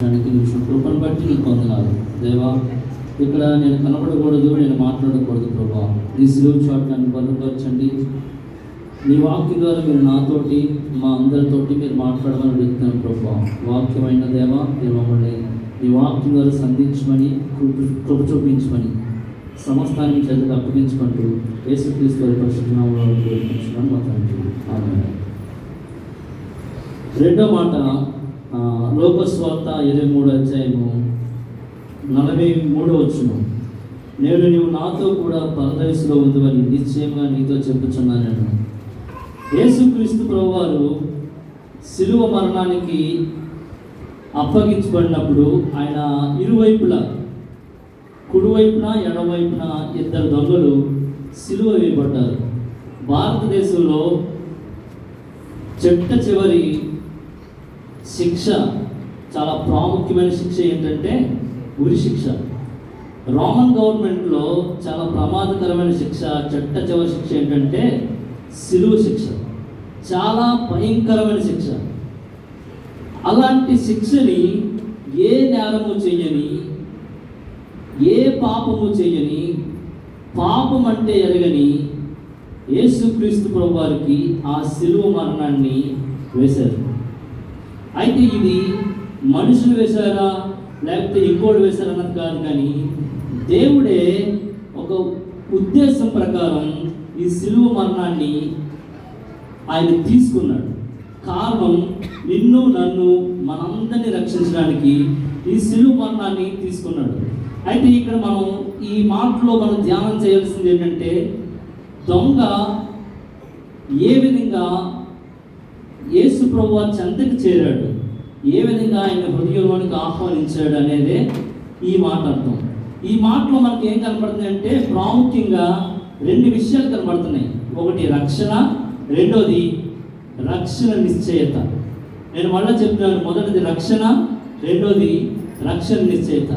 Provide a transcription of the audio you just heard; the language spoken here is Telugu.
కృపను బట్టి నీకు వందనాలు దేవా. ఇక్కడ నేను కనబడకూడదు, నేను మాట్లాడకూడదు ప్రభా. నీ సిలువ చాటు నన్ను బలపరచండి. నీ వాక్యం ద్వారా మీరు నాతోటి మా అందరితోటి మీరు మాట్లాడమని అడుగుతున్నాను ప్రభా. వాక్యమైన దేవా, మీరు మమ్మల్ని నీ వాక్యం ద్వారా సంధించమని, కృప చూపించమని సమస్తాన్ని చేతికి అప్పగించుకుంటూ యేసుక్రీస్తు వారి పరిశుద్ధ నామములో కోరుకుంటున్నాను మా తండ్రి. ఆమేన్. రెండో మాట లోకస్వార్త 23:43. నేడు నీవు నాతో కూడా పరదేశంలో ఉందని నిశ్చయంగా నీతో చెప్పుచున్నాను. నేను యేసుక్రీస్తు ప్రభువారు శిలువ మరణానికి అప్పగించబడినప్పుడు ఆయన ఇరువైపులా, కుడివైపున ఎడవైపున ఇద్దరు దొంగలు శిలువ వేయబడ్డారు. భారతదేశంలో చిట్ట చివరి శిక్ష, చాలా ప్రాముఖ్యమైన శిక్ష ఏంటంటే ఉరి శిక్ష. రోమన్ గవర్నమెంట్లో చాలా ప్రమాదకరమైన శిక్ష, చిట్ట చివరి శిక్ష ఏంటంటే శిలువ శిక్ష. చాలా భయంకరమైన శిక్ష. అలాంటి శిక్షని ఏ నేరము చేయని, ఏ పాపము చేయని, పాపం అంటే ఎరగని యేసుక్రీస్తు ప్రభువారికి ఆ శిలువ మరణాన్ని వేశారు. అయితే ఇది మనుషులు వేశారా లేకపోతే ఇంకోటి వేశారన్నది కాదు, కానీ దేవుడే ఒక ఉద్దేశం ప్రకారం ఈ శిలువ మరణాన్ని ఆయన తీసుకున్నాడు. కారణం నిన్ను నన్ను మనందరినీ రక్షించడానికి ఈ శిలువ మరణాన్ని తీసుకున్నాడు. అయితే ఇక్కడ మనం ఈ మాటలో మనం ధ్యానం చేయాల్సింది ఏంటంటే, దొంగ ఏ విధంగా యేసు ప్రభువు చెంతకు చేరాడు, ఏ విధంగా ఆయన హృదయంలోనికి ఆహ్వానించాడు అనేదే ఈ మాట అర్థం. ఈ మాటలో మనకి ఏం కనపడుతుంది అంటే ప్రాముఖ్యంగా రెండు విషయాలు కనబడుతున్నాయి. ఒకటి రక్షణ, రెండోది రక్షణ నిశ్చయత. నేను మళ్ళీ చెప్తున్నాను, మొదటిది రక్షణ, రెండోది రక్షణ నిశ్చయత.